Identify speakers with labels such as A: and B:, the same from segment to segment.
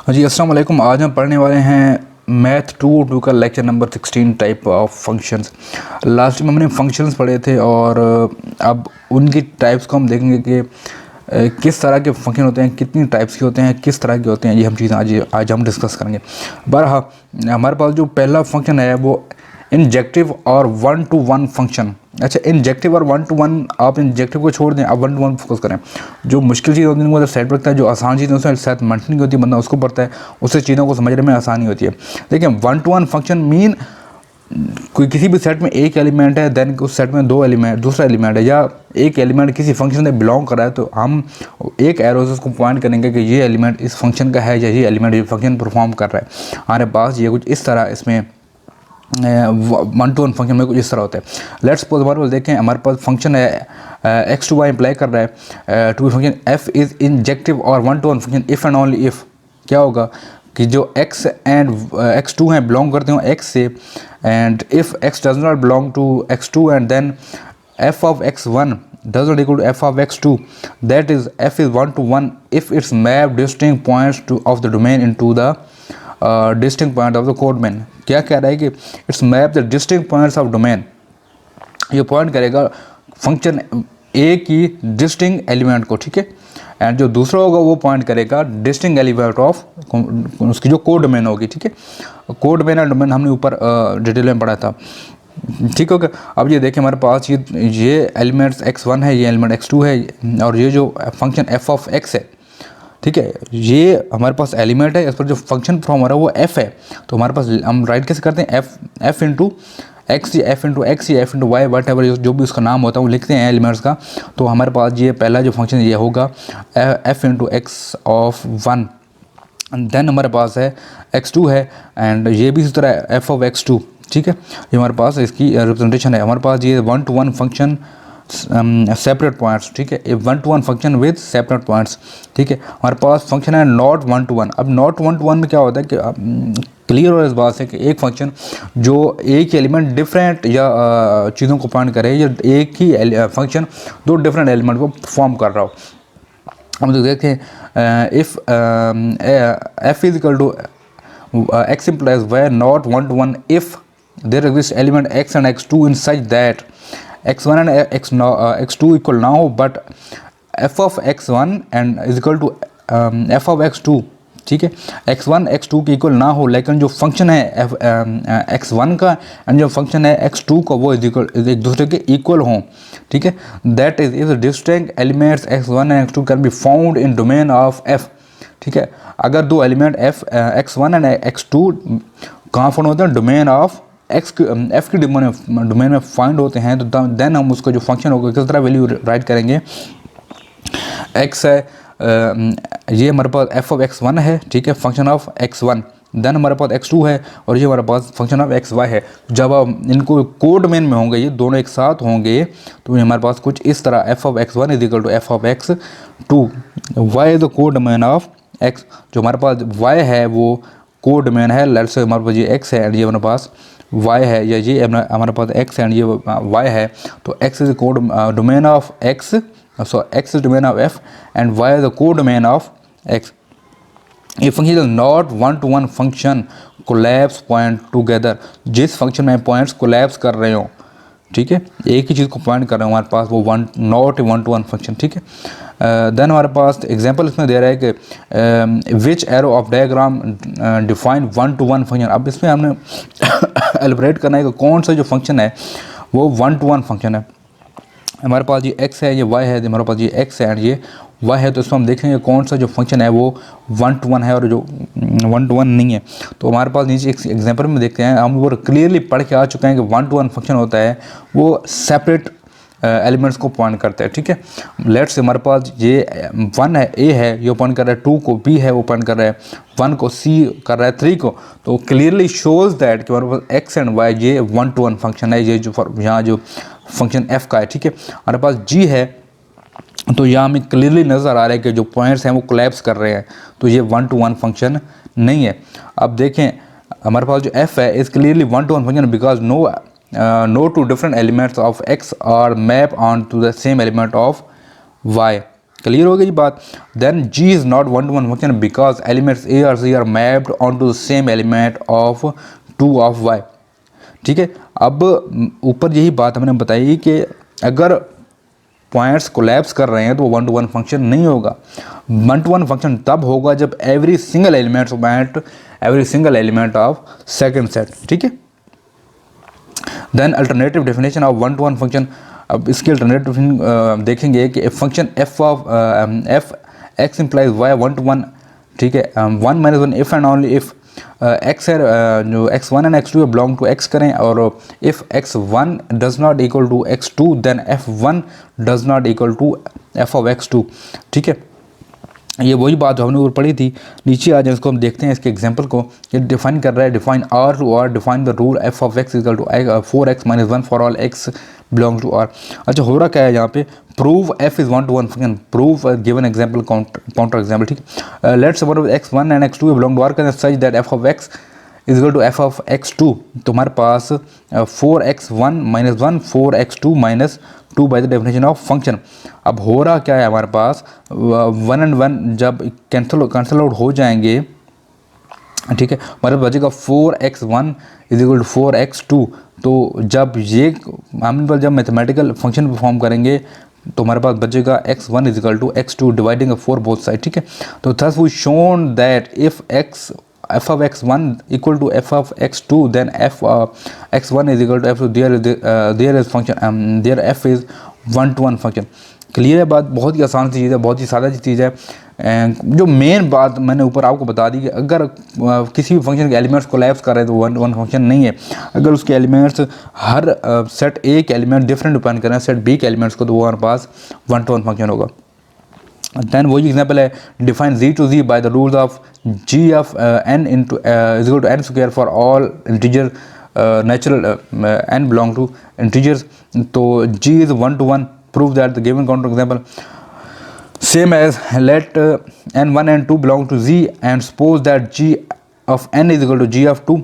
A: हाँ जी, अस्सलाम वालेकुम। आज हम पढ़ने वाले हैं मैथ टू का lecture number 16 type of functions. Last में हमने फंक्शंस पढ़े थे और अब उनकी टाइप्स को हम देखेंगे कि किस तरह के फंक्शन होते हैं, कितनी टाइप्स के होते हैं, किस तरह के होते हैं। ये हम चीज़ें आज हम डिस्कस करेंगे। बहरहाल हमारे पास जो पहला फंक्शन है वो इंजेक्टिव और 1 to 1 फंक्शन। अच्छा, इंजेक्टिव और 1 to 1, आप इंजेक्टिव को छोड़ दें, आप 1 to 1 फोकस करें। जो मुश्किल चीज़ होती है उनको साइड पर रखता है, जो आसान चीज़ उसमें साथ मंटनी होती है, बंदा उसको पढ़ता है, उससे चीज़ों को समझने में आसानी होती है। देखिए 1 to 1 फंक्शन मीन कोई किसी भी सेट में एक एलिमेंट है, देन उस सेट में दूसरा एलिमेंट है, या एक एलिमेंट किसी फंक्शन से बिलोंग कर रहा है, तो हम एक एरो से उसको पॉइंट करेंगे कि ये एलिमेंट इस फंक्शन का है या ये एलिमेंट ये फंक्शन परफॉर्म कर रहा है। हमारे पास ये कुछ इस तरह इसमें 1 to 1 फंक्शन में कुछ इस तरह होता है। लेट्स सपोज हमारे पास देखें, हमारे पास फंक्शन है एक्स टू वाई अप्लाई कर रहा है to function f is injective और 1 to 1 function if and only if क्या होगा कि जो x एंड x2 हैं बिलोंग करते हो x से, and if x does not belong to x2 and then f of x1 does not equal to f of x2, that is f is 1 to 1 if it's map distinct points of the domain into the distinct point of the code domain। क्या कह रहा है कि it's map the distinct points of domain. ये point करेगा function ए की distinct element को, ठीक है, एंड जो दूसरा होगा वो पॉइंट करेगा डिस्टिंक्ट एलिमेंट ऑफ उसकी जो कोड डोमेन होगी, ठीक है। कोड डोमेन और डोमेन हमने ऊपर डिटेल में पढ़ा था, ठीक होगा। अब ये देखें हमारे पास ये एलिमेंट्स x1 है, ये एलिमेंट x2 है, और ये जो फंक्शन f of x है, ठीक है, ये हमारे पास एलिमेंट है, इस पर जो फंक्शन परफॉर्म हो रहा है वो f है। तो हमारे पास हम राइट कैसे करते हैं, f इंटू एक्स या एफ इंटू एक्स या f into y, whatever जो भी उसका नाम होता है वो लिखते हैं एलिमेंट्स का। तो हमारे पास ये पहला जो फंक्शन ये होगा f into x of 1, then हमारे पास है x2 है, एंड ये भी इसी तरह f ऑफ x2, ठीक है। ये हमारे पास इसकी रिप्रेजेंटेशन है। हमारे पास ये 1 to 1 फंक्शन सेपरेट पॉइंट्स, ठीक है, 1 to 1 function with separate points, ठीक है। हमारे पास फंक्शन है नॉट 1 to 1। अब नॉट 1 to 1 में क्या होता है कि क्लियर हो इस बात से कि एक फंक्शन जो एक ही एलिमेंट डिफरेंट या चीज़ों को पॉइंट करे, या एक ही फंक्शन दो डिफरेंट एलिमेंट को परफॉर्म कर रहा हो। हम तो देखते हैं if f is equal to x implies y not 1 to 1 if there exists element x and x2 in such that x1 and x2 equal now, but f of x1 and is equal to f of x2, ठीक है, x1 x2 के equal ना हो, लेकिन जो function है x1 का and जो फंक्शन है x2 का वो एक दूसरे के इक्वल हों, ठीक है। That is if distinct elements x1 and x2 can be found in domain of f, ठीक है। अगर दो एलिमेंट x1 एंड x2 कहाँ फाउंड होते हैं, डोमेन ऑफ एक्स एफ की डोमेन में फाइंड होते हैं, तो देन हम उसका जो फंक्शन होगा किस तरह वैल्यू राइट करेंगे। एक्स है, ये हमारे पास एफ ऑफ x1 है, ठीक है, फंक्शन ऑफ x1, देन हमारे पास x2 है, और ये हमारे पास फंक्शन ऑफ xy है। जब हम इनको कोड डोमेन में होंगे, ये दोनों एक साथ होंगे, तो ये हमारे पास कुछ इस तरह f of x1 is equal to f of x2, y is the codomain of x। जो हमारे पास y है वो कोड डोमेन है, लेट्स से हमारे पास ये x है एंड ये हमारे पास y है, या ये हमारे पास x एंड ये y है, तो x is code domain of x, so x is domain of f and y is the codomain of x। ये function is not 1 to 1 function collapse point together, जिस function में points collapse कर रहे हो, ठीक है, एक ही चीज़ को पॉइंट कर रहे हो, हमारे पास वो नॉट 1 to 1 फंक्शन, ठीक है। देन हमारे पास एग्जांपल इसमें दे रहा है कि which arrow of diagram define 1 to 1 function. अब इसमें हमने एलिब्रेट करना है कि कौन सा जो फंक्शन है वो 1 to 1 फंक्शन है। हमारे पास ये x है, ये y है, हमारे पास ये x है एंड ये y है, तो इसमें हम देखेंगे कौन सा जो फंक्शन है वो 1 to 1 है और जो 1 to 1 नहीं है। तो हमारे पास नीचे एक एग्जांपल में देखते हैं, हम वो क्लियरली पढ़ के आ चुके हैं कि 1 to 1 फंक्शन होता है वो सेपरेट एलिमेंट्स को पॉइंट करता है, ठीक है। लेट्स हमारे पास ये 1 है, a है, ये पॉइंट कर रहा है, 2 को b है, वो पॉइंट कर रहा है 1 को, c कर रहा है 3 को, तो क्लियरली शोज दैट कि हमारे पास x एंड y ये 1 to 1 फंक्शन है, ये जो यहाँ जो फंक्शन f का है, ठीक है। हमारे पास g है, तो यहाँ हमें क्लियरली नज़र आ रहा है कि जो पॉइंट्स हैं वो कोलैप्स कर रहे हैं, तो ये 1 to 1 फंक्शन नहीं है। अब देखें हमारे पास जो f है is clearly 1 to 1 function because no two different elements of x are map on to the same element of y, clear हो गई बात। Then G is not one to one function because elements A और C are mapped on to the same element of to of Y. ठीक है, अब ऊपर यही बात हमने बताई कि अगर पॉइंट्स कोलैप्स कर रहे हैं तो वो वन टू वन फंक्शन नहीं होगा। वन टू वन फंक्शन तब होगा जब every single element of second set. ठीक है, then alternative definition of one to one function. अब इसके अल्टरनेटिव देखेंगे कि function F x implies y one to one. ठीक है, one minus one if and only if x है जो x1 and x2 belong to x करें, और if x1 does not equal to x2 then f1 does not equal to f of x2। ठीक है, ये वही बात जो हमने ऊपर पढ़ी थी। नीचे आ जाए इसको हम देखते हैं इसके एग्जांपल को। ये डिफाइन कर रहा है, define R to R, define the rule f of x equal to 4x minus 1 for all x belong to R। अच्छा, हो रहा क्या है यहाँ पे, prove f is one to one function, prove given example counter example. ठीक है, let's suppose x1 and x2 belong to R can such that f of x is equal to f of x2। तो हमारे पास 4x1 minus 1 4x2 minus 2 by the definition of function. अब हो रहा क्या है, हमारे पास 1 एंड 1 जब कैंसिल आउट हो जाएंगे, ठीक है, हमारे पास बचेगा 4x1 is equal to 4x2। तो जब ये हम जब मैथमेटिकल फंक्शन परफॉर्म करेंगे तो हमारे पास बचेगा x1 is equal to x2 dividing 4 both side. ठीक है, तो thus we shown that if f of x1 equal to f of x2 then f x1 is equal to f2, there is function there f is one to one function. Clear है बात, बहुत ही आसान सी चीज़ है, बहुत ही सादा सी चीज़ है। जो main बात मैंने ऊपर आपको बता दी कि अगर किसी भी फंक्शन के एलिमेंट्स कोलैप्स कर रहे हैं तो वन टू वन फंक्शन नहीं है। अगर उसके एलिमेंट्स हर सेट ए के एलिमेंट डिफरेंट डिपेंड कर रहे हैं सेट बी के एलिमेंट्स को, तो वो हमारे पास वन टू वन फंक्शन होगा। दैन वही एग्जाम्पल है, define G to G by the rules of G of N into is equal to N square for all integer natural N belong to integers. तो G is one to one, prove that the given counter example same as let n1 and 2 belong to Z and suppose that g of n is equal to g of 2।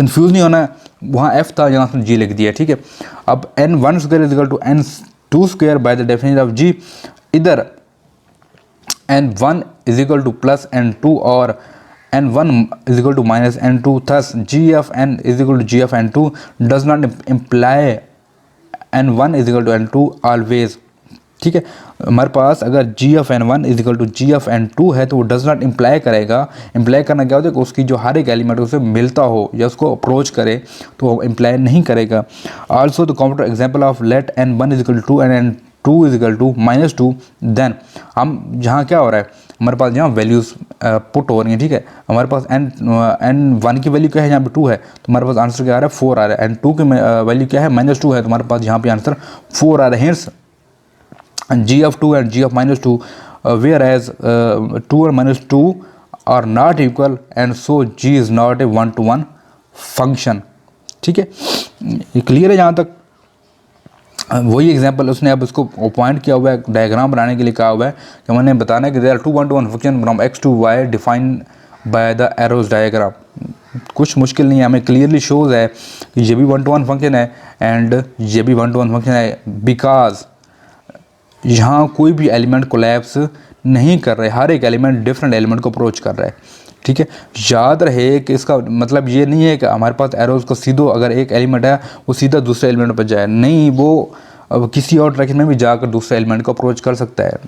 A: Confuse नहीं होना, वहाँ f था यहाँ से g लिख दिया। ठीक है, अब n1 square is equal to n2 square by the definition of g, इधर n1 is equal two plus n2 और n1 is equal to minus n2। Thus g of n is equal to g of n2 does not imply n1 is equal to n2 always. ठीक है, हमारे पास अगर g of n1 is equal to g of n2 है तो वो does not imply करेगा। Imply करना क्या होता है कि उसकी जो हर एक एलिमेंट उसे मिलता हो या उसको अप्रोच करे, तो वो इम्प्लाई नहीं करेगा। Also the counter example of let n1 is equal to 2 and n2 is equal to minus 2। Then हम जहाँ क्या हो रहा है, हमारे पास यहाँ वैल्यूज़ पुट हो रही हैं। ठीक है, हमारे पास n1 की वैल्यू क्या है, यहाँ पे 2 है, तो हमारे पास आंसर क्या आ रहा है 4 आ रहा है। n2 की वैल्यू क्या है -2 है, तो हमारे पास यहाँ पे आंसर 4 आ रहा है। Hints g of 2 and g of -2 whereas 2 और -2 are not equal and so g is not a one to one function। ठीक है, ये क्लियर है जहाँ तक। वही एग्जांपल उसने अब इसको पॉइंट किया हुआ है, डायग्राम बनाने के लिए कहा हुआ है कि मैंने बताना है कि there are 2 one to one function from x to y define by the arrows diagram. कुछ मुश्किल नहीं है, हमें क्लियरली शोज है कि ये भी वन टू वन फंक्शन है एंड ये भी वन टू वन फंक्शन है, बिकॉज यहाँ कोई भी एलिमेंट कोलैप्स नहीं कर रहे, हर एक एलिमेंट डिफरेंट एलिमेंट को अप्रोच कर रहा है। ठीक है, याद रहे कि इसका मतलब ये नहीं है कि हमारे पास एरोज को सीधो अगर एक एलिमेंट है वो सीधा दूसरे एलिमेंट पर जाए, नहीं, वो अब किसी और डायरेक्शन में भी जाकर दूसरे एलिमेंट को अप्रोच कर सकता है।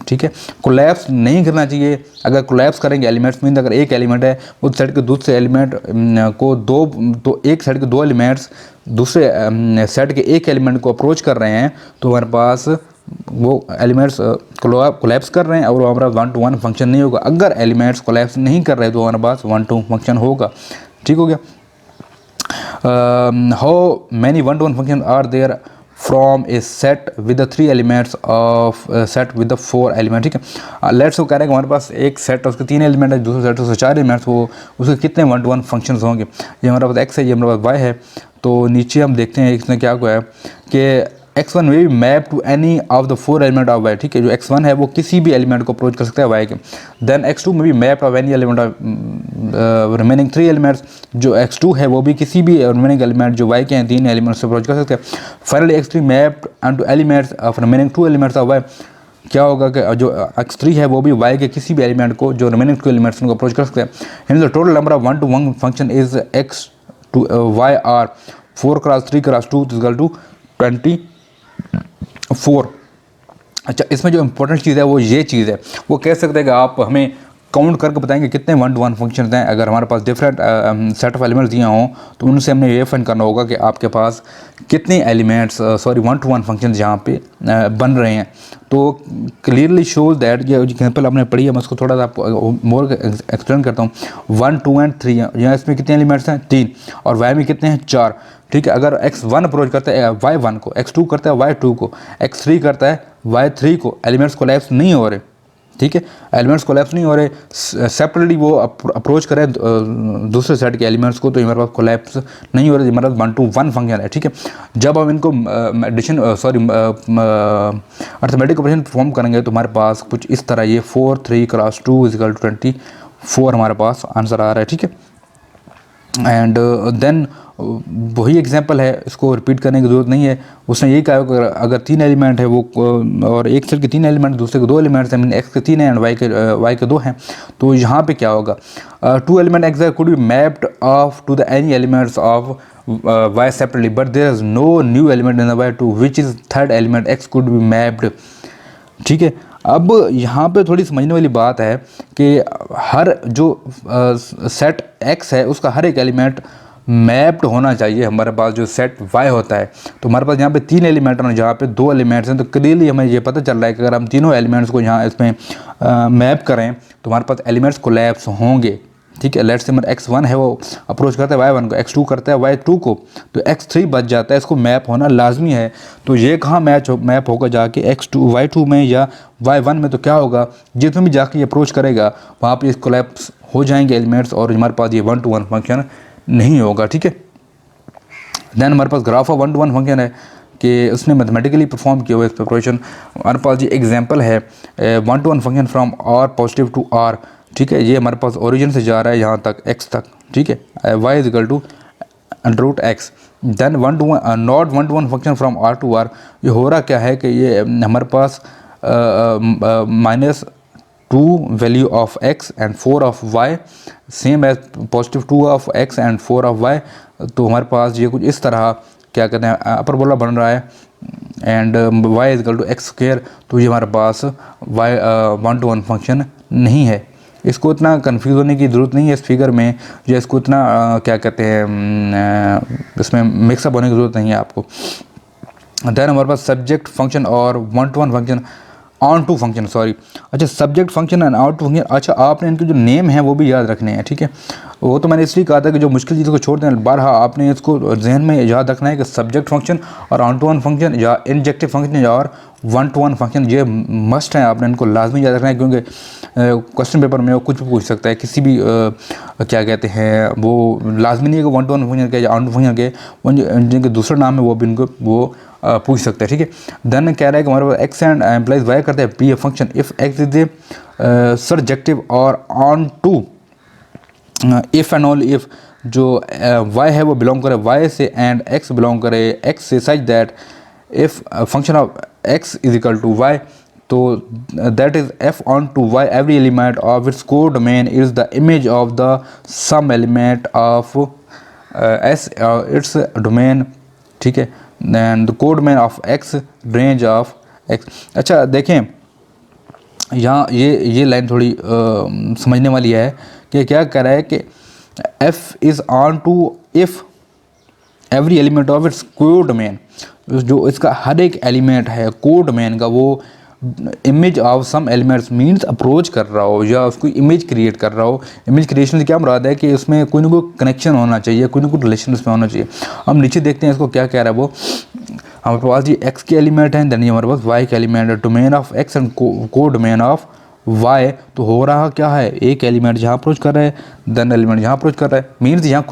A: ठीक है, कोलैप्स नहीं करना चाहिए। अगर कोलैप्स करेंगे एलिमेंट्स मीन अगर एक एलिमेंट है उस सेट के दूसरे एलिमेंट को दो एक सेट के दो एलिमेंट्स दूसरे सेट के एक एलिमेंट को अप्रोच कर रहे हैं, तो हमारे पास वो एलिमेंट्स कोलैप्स कर रहे हैं और हमारा वन टू वन फंक्शन नहीं होगा। अगर एलिमेंट्स कोलैप्स नहीं कर रहे तो हमारे पास वन टू फंक्शन होगा। ठीक हो गया। How many one to one function are there from a set with the 3 elements of set with the 4 element. ठीक है, लेट्स वो कह रहे हैं कि हमारे पास एक सेट उसके 3 एलिमेंट है, दूसरे सेट उसके 4 एलिमेंट्स, वो उसके कितने वन टू वन फंक्शंस होंगे। ये हमारे पास x है, ये हमारे पास y है। तो नीचे हम देखते हैं इसने क्या हुआ है कि x1 में भी map to any of the 4 element of y। ठीक है, जो x1 है वो किसी भी एलिमेंट को अप्रोच कर सकता है y के। देन x2 में भी map of any element of remaining 3 elements, जो x2 है वो भी किसी भी रिमेनिंग एलिमेंट जो y के हैं 3 एलिमेंट्स से अप्रोच कर सकते हैं। Finally x3 map on two elements of remaining 2 elements of y। क्या होगा कि जो x3 है वो भी y के किसी भी एलिमेंट को जो रिमेनिंग टू एलिमेंट्स उनको अप्रोच कर सकते हैं। In the total number of 1 to 1 function is x to y are 4 cross 3 cross 2 equal to 24। अच्छा, इसमें जो इंपॉर्टेंट चीज़ है वो ये चीज़ है, वो कह सकते हैं कि आप हमें काउंट करके बताएंगे कितने 1 to 1 फंक्शन हैं। अगर हमारे पास डिफरेंट सेट ऑफ एलिमेंट्स दिए हों तो उनसे हमने ये फाइंड करना होगा कि आपके पास कितने एलिमेंट्स 1 to 1 फंक्शन यहाँ पे बन रहे हैं। तो क्लियरली शोज दैट, ये एग्जाम्पल आपने पढ़ी है, मैं उसको थोड़ा सा आपको मोर एक्सप्लेन करता हूँ। 1 2 एंड 3 है, यहाँ इसमें कितने एलिमेंट्स हैं 3, और वाई में कितने हैं 4। ठीक है, अगर x1 अप्रोच करता है y1 को, x2 करता है y2 को, x3 करता है y3 को, एलिमेंट्स कोलैप्स नहीं हो रहे। ठीक है, एलिमेंट्स कोलैप्स नहीं हो रहे, सेपरेटली वो अप्रोच करें दूसरे सेट के एलिमेंट्स को, तो हमारे पास कोलैप्स नहीं हो रहे, हमारे पास 1 to 1 फंक्शन है। ठीक है, जब हम इनको एडिशन अर्थमेटिक ऑपरेशन परफॉर्म करेंगे तो हमारे पास कुछ इस तरह ये 4 3 क्रॉस 2 इक्वल टू 24 हमारे पास आंसर आ रहा है। ठीक है, एंड देन वही एग्जांपल है, इसको रिपीट करने की ज़रूरत नहीं है। उसने यही कहा कि अगर 3 एलिमेंट है वो, और एक सेट के 3 एलिमेंट, दूसरे के 2 एलिमेंट्स हैं, एक्स के 3 हैं एंड वाई के 2 हैं, तो यहाँ पे क्या होगा, 2 element x could be mapped of to the any elements of y separately but there is no new element in the y to which is third element x could be mapped. ठीक है, अब यहाँ पे थोड़ी समझने वाली बात है कि हर जो सेट x है उसका हर एक एलिमेंट मैप्ड होना चाहिए। हमारे पास जो सेट y होता है, तो हमारे पास यहाँ पे 3 एलिमेंट हैं, जहाँ पे 2 एलिमेंट्स हैं, तो क्लियरली हमें ये पता चल रहा है कि अगर हम तीनों एलिमेंट्स को यहाँ इसमें मैप करें तो हमारे पास एलिमेंट्स कोलैप्स होंगे। ठीक है, लेट्स से हमारा x1 है वो अप्रोच करता है y1 को, x2 करता है y2 को, तो x3 बच जाता है, इसको मैप होना लाजमी है। तो ये कहाँ मैप होगा, जाके x2 y2 में या y1 में, तो क्या होगा, जिसमें भी जाके ये अप्रोच करेगा वहाँ पे कोलैप्स हो जाएंगे एलिमेंट्स, और हमारे पास ये 1 to 1 फंक्शन नहीं होगा। ठीक है, देन हमारे पास ग्राफ ऑफ 1 to 1 फंक्शन है कि उसने मैथमेटिकली परफॉर्म किया हुआ इस प्रिपरेशन। हमारे पास ये एग्जांपल है 1 to 1 function from r positive to r। ठीक है, ये हमारे पास ओरिजिन से जा रहा है यहाँ तक x तक। ठीक है, y is equal to √x। Then 1 to 1 not 1 to 1 function from r to r। ये हो रहा क्या है कि ये हमारे पास -2 value of x and 4 of y same as +2 of x and 4 of y। तो हमारे पास ये कुछ इस तरह क्या कहते हैं अपर बोला बन रहा है, and y is equal to x square. तो ये हमारे पास y 1 to 1 फंक्शन नहीं है। इसको इतना कंफ्यूज होने की ज़रूरत नहीं है इस फिगर में, या इसको इतना क्या कहते हैं इसमें मिक्सअप होने की ज़रूरत नहीं है आपको। देन हमारे पास सब्जेक्ट फंक्शन और 1 to 1 function, onto function sorry. अच्छा, subject function and onto function. अच्छा, आपने इनके जो नेम है वो भी याद रखने हैं। ठीक है, वो तो मैंने इसलिए कहा था कि जो मुश्किल चीज़ों को छोड़ दें, बारहा आपने इसको जहन में याद रखना है कि सब्जेक्ट फंक्शन और ऑन टू वन फंक्शन या इंजेक्टिव फंक्शन या और 1 to 1 फंक्शन ये मस्ट है, आपने इनको लाजमी याद रखना है, क्योंकि क्वेश्चन पेपर में वो कुछ भी पूछ सकता है, किसी भी क्या कहते हैं, वो लाजमी नहीं है कि 1 to 1 फंक्शन के या ऑन टू फंक्शन के, जिनके दूसरा नाम है वो भी इनको वो पूछ सकते हैं। ठीक है, देन कह रहा है कि हमारे पास एक्स एंड एम्प्लाइज वाई करते हैं P A function if X is a surjective और onto if and only if जो वाई है वो बिलोंग करे वाई से एंड एक्स बिलोंग करे एक्स से, such that if function of x is equal to Y, तो that is F onto Y every element of its codomain is the image of the some element of S its domain. ठीक है, and the codomain of x range of x. अच्छा देखें, यहाँ ये line थोड़ी समझने वाली है कि क्या कह रहा है कि f is onto if every element of its codomain, जो इसका हर एक एलिमेंट है कोड डोमेन का वो image of some elements means approach कर रहा हो या उसको इमेज क्रिएट कर रहा हो। इमेज क्रिएशन से क्या मुराद है कि उसमें कोई ना कोई कनेक्शन होना चाहिए, कोई ना कोई रिलेशन उसमें होना चाहिए। हम नीचे देखते हैं इसको क्या कह रहा है वो, हमारे पास ये एक्स के एलिमेंट हैं, देन ये हमारे पास वाई के एलिमेंट है, domain of x and codomain of y. तो हो रहा क्या है, एक एलिमेंट जहाँ अप्रोच कर रहा है, देन एलिमेंट यहाँ अप्रोच कर रहा है, मीन्स यहाँ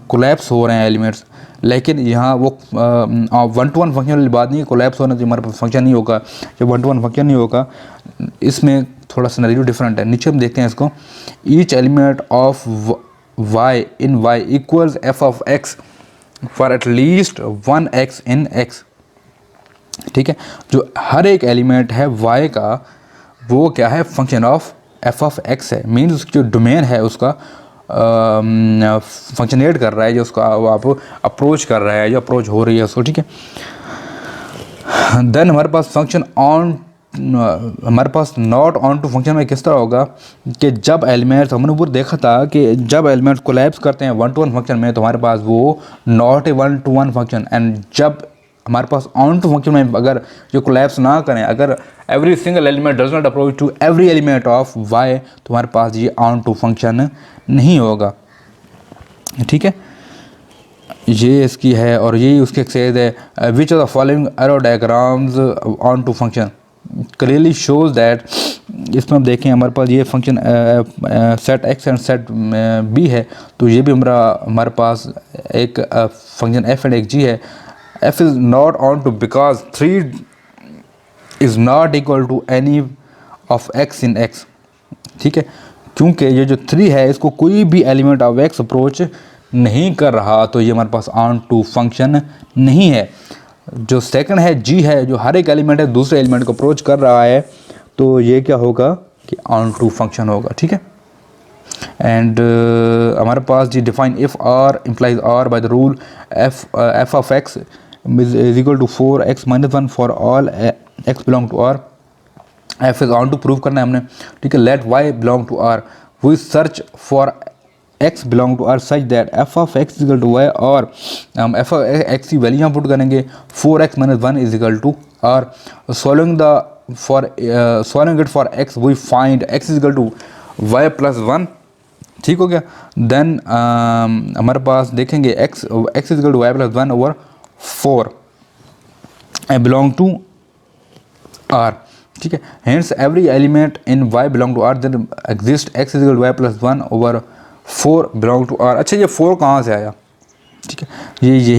A: कोलैप्स हो रहे हैं एलिमेंट्स। लेकिन यहाँ वो 1 to 1 फंक्शन वाली बात नहीं है, कोलैप्स होना चाहिए, हमारे पास फंक्शन नहीं होगा, जब 1 to 1 फंक्शन नहीं होगा। इसमें थोड़ा सिनेरियो डिफरेंट है। नीचे हम देखते हैं इसको, each element of y in y equals f of x for at least 1 x इन x। ठीक है। जो हर एक एलिमेंट है y का वो क्या है, function of F of x है। मीन्स उसकी जो डोमेन है उसका फंक्शनेट कर रहा है, जो उसका वो आप अप्रोच कर रहा है, जो अप्रोच हो रही है उसको, ठीक है। देन हमारे पास फंक्शन ऑन, हमारे पास नॉट ऑन टू फंक्शन में किस तरह होगा कि जब एलिमेंट्स, हमने ऊपर देखा था कि जब एलिमेंट्स कोलैप्स करते हैं वन टू वन फंक्शन में तो हमारे पास वो not a one to one function, and जब हमारे पास ऑन टू फंक्शन में अगर जो कोलैप्स ना करें, अगर every single element does not approach to every element of y, तो हमारे पास ये ऑन टू फंक्शन नहीं होगा, ठीक है। ये इसकी है और यही उसकी एक्सरसाइज है। Which of the following arrow diagrams onto function clearly shows that, इसमें हम देखें हमारे पास ये function set x and set b है, तो ये भी हमारे पास एक फंक्शन एफ एंड एक जी है। F is not onto because 3 is not equal to any of x in x, ठीक है, क्योंकि ये जो 3 है इसको कोई भी एलिमेंट ऑफ एक्स अप्रोच नहीं कर रहा, तो ये हमारे पास ऑन टू फंक्शन नहीं है। जो सेकंड है जी है, जो हर एक एलिमेंट है दूसरे एलिमेंट को अप्रोच कर रहा है, तो ये क्या होगा कि ऑन टू फंक्शन होगा, ठीक है। एंड हमारे पास G define if R implies R by the rule F of x is equal to 4x-1 for all X belong to R. F is onto prove करना है हमने, ठीक है। Let Y belong to R, we search for x belong to R such that f of x is equal to y, और हम f of x की value यहाँ put करेंगे 4x-1 is equal to R। solving it for x we find x is equal to y plus 1, ठीक हो गया। Then हमारे पास देखेंगे x is equal to y plus 1 over 4 belong to R, ठीक है। hence every element in y belong to R then exist x is equal to y plus 1 over 4 belong to r. अच्छा ये 4 कहाँ से आया, ठीक है,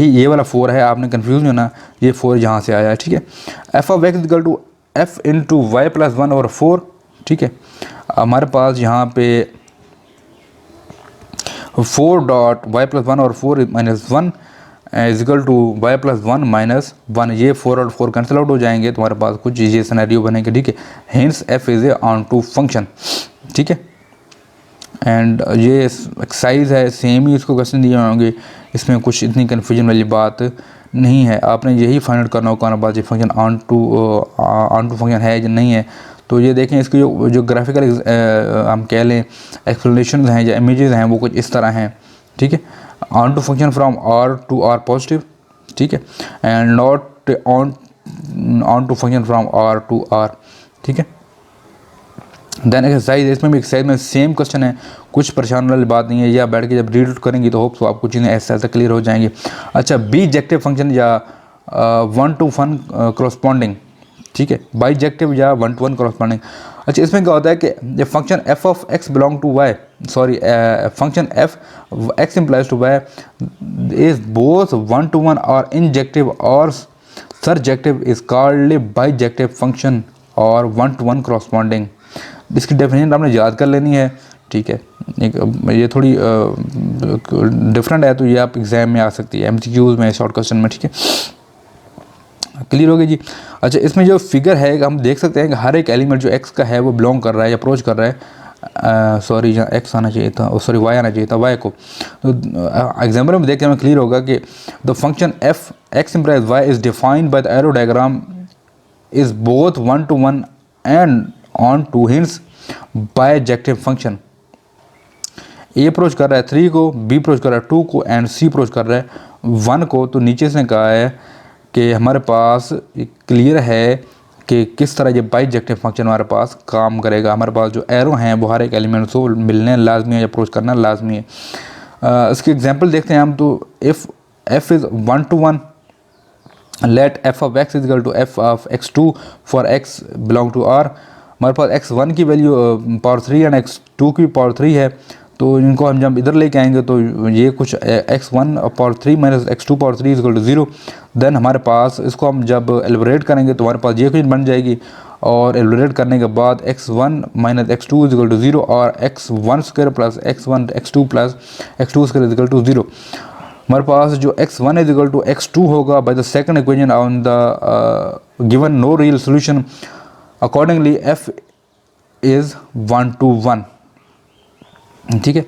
A: ये वाला 4 है, आपने कन्फ्यूज नहीं होना, ये 4 यहाँ से आया है, ठीक है। F of x equal to f into y plus 1 और 4, ठीक है। हमारे पास यहाँ पे 4 डॉट वाई प्लस 1 और 4 minus 1 is equal to y plus 1 minus 1, ये 4 और 4 कैंसिल आउट हो जाएंगे, तुम्हारे पास कुछ ये सिनेरियो बनेंगे, ठीक है। Hence f is a onto function, ठीक है। एंड ये एक्सरसाइज है, सेम ही इसको क्वेश्चन दिए होंगे, इसमें कुछ इतनी कन्फ्यूजन वाली बात नहीं है। आपने यही फाइंड आउट करना होगा बात ये फंक्शन ऑन टू फंक्शन है या नहीं है। तो ये देखें इसके जो ग्राफिकल हम कह लें एक्सप्लेनेशन हैं या इमेजेस हैं वो कुछ इस तरह हैं, ठीक है। Onto function from r to r positive, ठीक है, and not onto function from r to r, ठीक है। देन एक्सरसाइज, इसमें भी एक्सरसाइज में सेम क्वेश्चन है, कुछ परेशान वाली बात नहीं है, या बैठ के जब रीड आउट करेंगी तो होप सो आपको चीज़ें ऐसे ऐसे क्लियर हो जाएंगी। अच्छा बीजेक्टिव फंक्शन या 1-to-1 करस्पॉन्डिंग, ठीक है, बाईजेक्टिव या 1-to-1 करस्पॉन्डिंग। अच्छा इसमें क्या होता है कि ये function f of x belong to y, sorry function F x implies to y is both 1-to-1 और इंजेक्टिव और surjective is called bijective function और 1-to-1 करस्पॉन्डिंग। इसकी डेफिनेशन आपने याद कर लेनी है, ठीक है। एक ये थोड़ी डिफरेंट है, तो ये आप एग्जाम में आ सकती है, एमसीक्यूज में, शॉर्ट क्वेश्चन में, ठीक है। क्लियर हो गया जी। अच्छा इसमें जो फिगर है हम देख सकते हैं कि हर एक एलिमेंट जो एक्स का है वो बिलोंग कर रहा है या अप्रोच कर रहा है, सॉरी यहाँ एक्स आना चाहिए था, सॉरी वाई आना चाहिए था, वाई को। तो एग्जाम्पल में देख के हमें क्लियर होगा कि the function F x implies Y is defined by the arrow diagram is both 1-to-1 and onto hence bijective function. A approach कर रहा है 3 को, बी अप्रोच कर रहा है 2 को, एंड सी अप्रोच कर रहा है 1 को। तो नीचे से कहा है कि हमारे पास क्लियर है कि किस तरह ये बाईजेक्टिव फंक्शन हमारे पास काम करेगा। हमारे पास जो एरो हैं वो हर एक एलिमेंट को मिलने लाजमी है या अप्रोच करना लाजमी है। इसके एग्जांपल देखते हैं हम। तो if f is 1-to-1 let f of x is equal to f of x2 for x belong to r. हमारे पास x1 की वैल्यू पावर 3 एंड x2 की पावर 3 है, तो इनको हम जब इधर लेके आएंगे तो ये कुछ x1 power 3 minus x2 power 3 is equal to 0। Then हमारे पास इसको हम जब एलिब्रेट करेंगे तो हमारे पास ये कुछ बन जाएगी, और एलिब्रेट करने के बाद x1 minus x2 is equal to 0 और x1 square plus x1 x2 plus x2 square is equal to 0। हमारे पास जो x1 is equal to x2 होगा by the second equation on the given no real solution accordingly f is 1 to 1, ठीक है।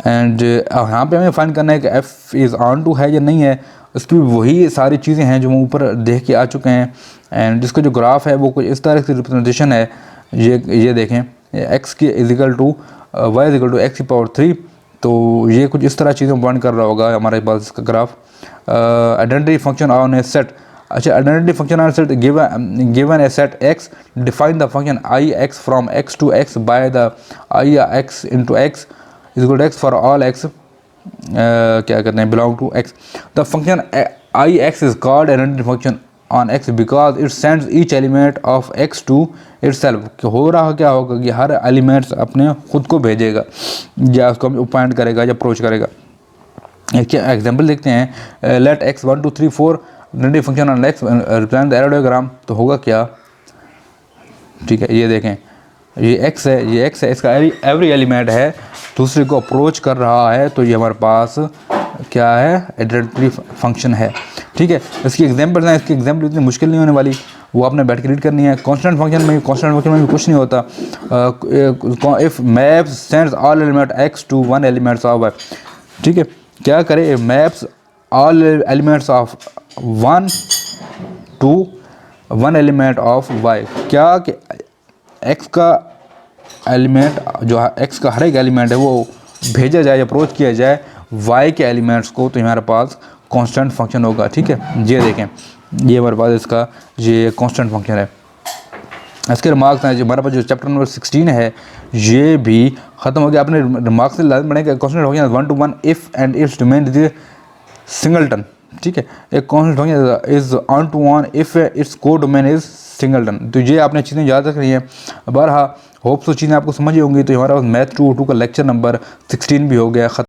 A: And यहाँ पे हमें find करना है कि एफ इज़ ऑन टू है या नहीं है। उसकी वही सारी चीज़ें हैं जो हम ऊपर देख के आ चुके हैं। एंड जिसका जो ग्राफ है वो कुछ इस तरह की रिप्रेजेंटेशन है। ये देखें, एक्स की is equal to y is equal to x की पावर 3, तो ये कुछ इस तरह चीज़ें पॉइंट कर रहा होगा हमारे पास इसका graph. Identity function on a set, अच्छा, identity function on set given a set X, define the function I X from X to X by the I X into X is equal to X for all X क्या करते हैं belong to X. The function I X is called identity function on X because it sends each element of X to itself. हो रहा क्या होगा कि हर elements अपने खुद को भेजेगा या उसको पॉइंट करेगा या अप्रोच करेगा। क्या एग्जाम्पल देखते हैं, let x 1 2 3 4 identity function on x represent the arrow diagram. तो होगा क्या, ठीक है, ये देखें, ये एक्स है, ये एक्स है, इसका एवरी एलिमेंट है दूसरे को अप्रोच कर रहा है, तो ये हमारे पास क्या है, आइडेंटिटी फंक्शन है, ठीक है। इसकी एग्जांपल्स हैं, इसकी एग्जांपल इतनी मुश्किल नहीं होने वाली, वो आपने बैठ के रीड करनी है। कांस्टेंट फंक्शन में भी कुछ नहीं होता। If maps sends all element x to one elements of Y, ठीक है, क्या करे, maps all elements of 1 to 1 element of y. क्या कि एक्स का एलिमेंट जो एक्स का हर एक एलिमेंट है वो भेजा जाए, अप्रोच किया जाए वाई के एलिमेंट्स को, तो हमारे पास कांस्टेंट फंक्शन होगा, ठीक है। ये देखें, ये हमारे पास इसका ये कांस्टेंट फंक्शन है। इसके रिमार्क्स हैं, जो हमारे पास जो चैप्टर नंबर 16 है ये भी ख़त्म हो गया। आपने रिमार्क्स से लाजम पढ़ेंगे constant function 1 to 1 if and its domain is singleton, ठीक है। एक constant function is onto on if its codomain is singleton. तो ये आपने चीज़ें याद रखनी है। बहरहाल होप सो चीज़ें आपको समझ ही होंगी। तो हमारा मैथ 2 का लेक्चर नंबर 16 भी हो गया ख़त्म।